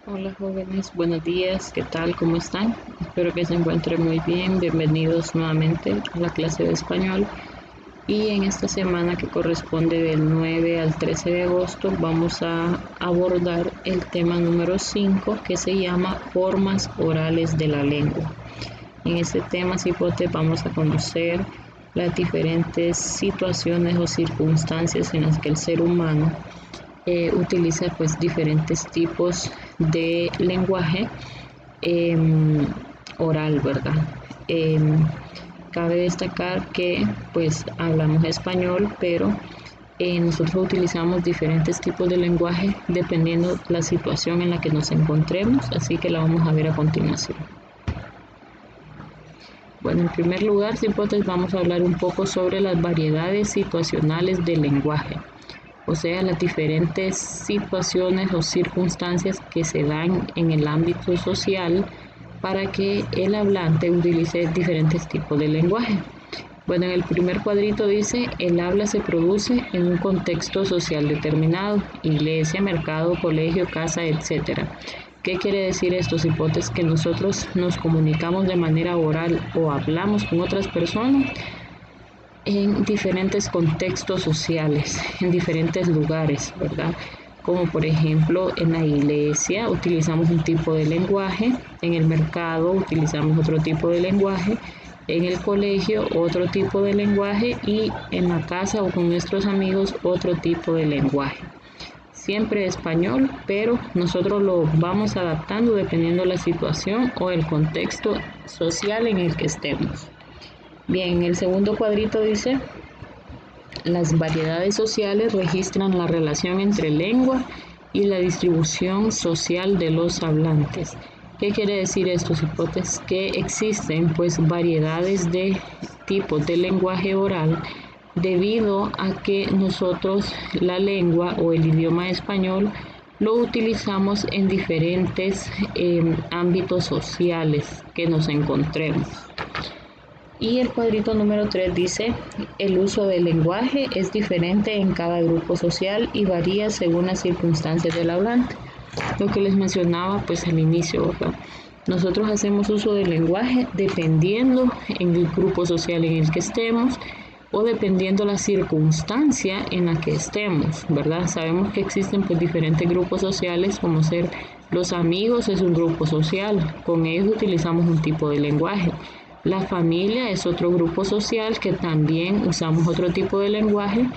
Hola jóvenes, buenos días, ¿qué tal? ¿Cómo están? Espero que se encuentren muy bien. Bienvenidos nuevamente a la clase de español. Y en esta semana que corresponde del 9 al 13 de agosto vamos a abordar el tema número 5 que se llama formas orales de la lengua. En este tema, cipote, vamos a conocer las diferentes situaciones o circunstancias en las que el ser humano utiliza pues diferentes tipos de lenguaje oral, ¿verdad? Cabe destacar que pues hablamos español, pero nosotros utilizamos diferentes tipos de lenguaje dependiendo la situación en la que nos encontremos, así que la vamos a ver a continuación. Bueno, en primer lugar, cipotes, vamos a hablar un poco sobre las variedades situacionales del lenguaje, o sea, las diferentes situaciones o circunstancias que se dan en el ámbito social para que el hablante utilice diferentes tipos de lenguaje. Bueno, en el primer cuadrito dice, el habla se produce en un contexto social determinado, iglesia, mercado, colegio, casa, etc. ¿Qué quiere decir esto, cipotes? Que nosotros nos comunicamos de manera oral o hablamos con otras personas en diferentes contextos sociales, en diferentes lugares, ¿verdad? Como por ejemplo en la iglesia utilizamos un tipo de lenguaje, en el mercado utilizamos otro tipo de lenguaje, en el colegio otro tipo de lenguaje y en la casa o con nuestros amigos otro tipo de lenguaje. Siempre español, pero nosotros lo vamos adaptando dependiendo la situación o el contexto social en el que estemos. Bien, el segundo cuadrito dice, las variedades sociales registran la relación entre lengua y la distribución social de los hablantes. ¿Qué quiere decir esto, cipotes? Que existen pues variedades de tipos de lenguaje oral debido a que nosotros la lengua o el idioma español lo utilizamos en diferentes ámbitos sociales que nos encontremos. Y el cuadrito número 3 dice, el uso del lenguaje es diferente en cada grupo social y varía según las circunstancias del hablante. Lo que les mencionaba pues al inicio, ¿verdad? Nosotros hacemos uso del lenguaje dependiendo en el grupo social en el que estemos o dependiendo la circunstancia en la que estemos, ¿verdad? Sabemos que existen pues diferentes grupos sociales, como ser los amigos es un grupo social, con ellos utilizamos un tipo de lenguaje. La familia es otro grupo social que también usamos otro tipo de lenguaje.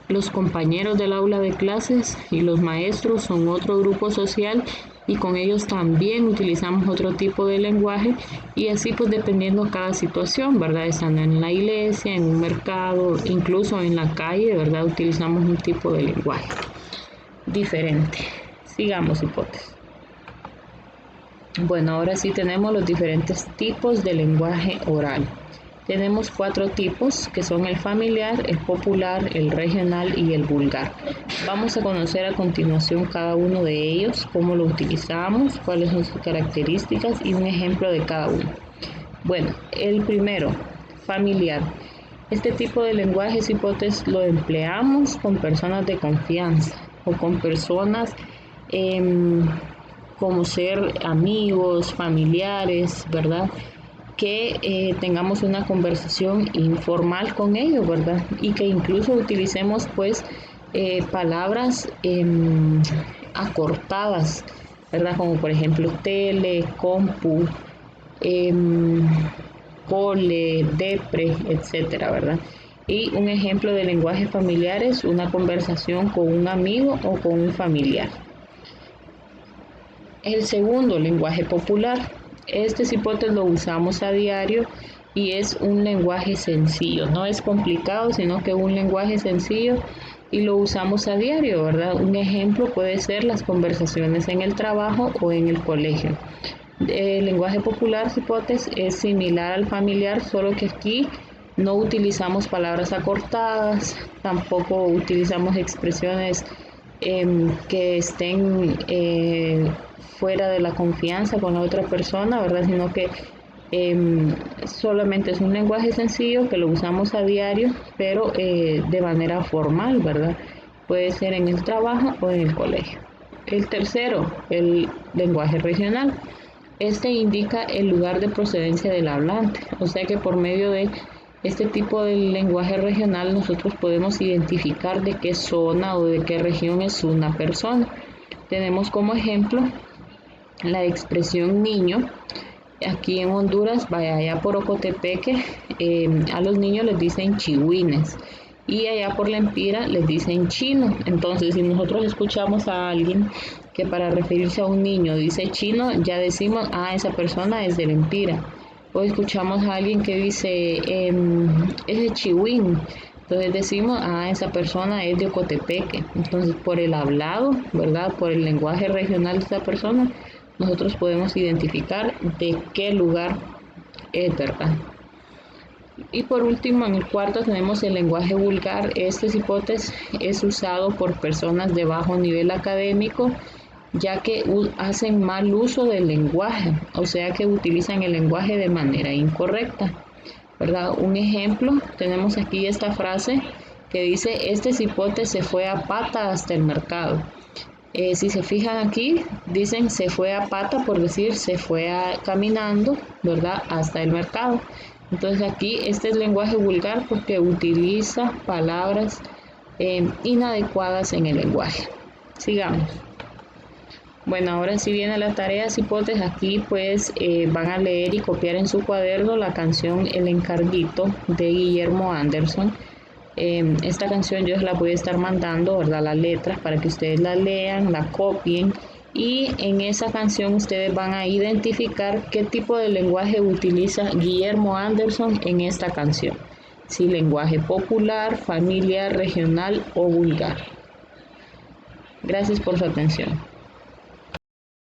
Los compañeros del aula de clases y los maestros son otro grupo social y con ellos también utilizamos otro tipo de lenguaje y así pues dependiendo cada situación, ¿verdad? Estando en la iglesia, en un mercado, incluso en la calle, ¿verdad? Utilizamos un tipo de lenguaje diferente. Sigamos, hipótesis. Bueno, ahora sí tenemos los diferentes tipos de lenguaje oral. Tenemos 4 tipos que son el familiar, el popular, el regional y el vulgar. Vamos a conocer a continuación cada uno de ellos, cómo lo utilizamos, cuáles son sus características y un ejemplo de cada uno. Bueno, el primero, familiar. Este tipo de lenguaje, hipótesis, lo empleamos con personas de confianza o con personas como ser amigos, familiares, ¿verdad? Que tengamos una conversación informal con ellos, ¿verdad? Y que incluso utilicemos pues palabras acortadas, ¿verdad? Como por ejemplo tele, compu, cole, depre, etcétera, ¿verdad? Y un ejemplo de lenguaje familiar es una conversación con un amigo o con un familiar. El segundo, lenguaje popular. Este cipote lo usamos a diario y es un lenguaje sencillo, no es complicado, sino que un lenguaje sencillo y lo usamos a diario, ¿verdad? Un ejemplo puede ser las conversaciones en el trabajo o en el colegio. El lenguaje popular, cipotes, es similar al familiar, solo que aquí no utilizamos palabras acortadas, tampoco utilizamos expresiones que estén fuera de la confianza con la otra persona, ¿verdad? Sino que solamente es un lenguaje sencillo que lo usamos a diario, pero de manera formal, ¿verdad? Puede ser en el trabajo o en el colegio. El tercero, el lenguaje regional. Este indica el lugar de procedencia del hablante, o sea que por medio de este tipo de lenguaje regional nosotros podemos identificar de qué zona o de qué región es una persona. Tenemos como ejemplo la expresión niño. Aquí en Honduras, vaya allá por Ocotepeque, a los niños les dicen chihuines y allá por La Empira les dicen chino. Entonces, si nosotros escuchamos a alguien que para referirse a un niño dice chino, ya decimos, esa persona es de La Empira. O escuchamos a alguien que dice, es de chihuín. Entonces decimos, esa persona es de Ocotepeque. Entonces, por el hablado, ¿verdad? Por el lenguaje regional de esa persona, nosotros podemos identificar de qué lugar es, ¿verdad? Y por último, en el cuarto tenemos el lenguaje vulgar. Este cipote es usado por personas de bajo nivel académico, ya que hacen mal uso del lenguaje, o sea que utilizan el lenguaje de manera incorrecta, ¿verdad? Un ejemplo, tenemos aquí esta frase que dice, este cipote se fue a pata hasta el mercado. Si se fijan aquí, dicen se fue a pata, por decir se fue caminando, ¿verdad? Hasta el mercado. Entonces aquí este es lenguaje vulgar porque utiliza palabras inadecuadas en el lenguaje. Sigamos. Bueno, ahora sí viene la tarea, cipotes. Aquí pues van a leer y copiar en su cuaderno la canción El Encarguito de Guillermo Anderson. Esta canción yo la voy a estar mandando, ¿verdad? Las letras para que ustedes la lean, la copien y en esa canción ustedes van a identificar qué tipo de lenguaje utiliza Guillermo Anderson en esta canción. Si lenguaje popular, familiar, regional o vulgar. Gracias por su atención.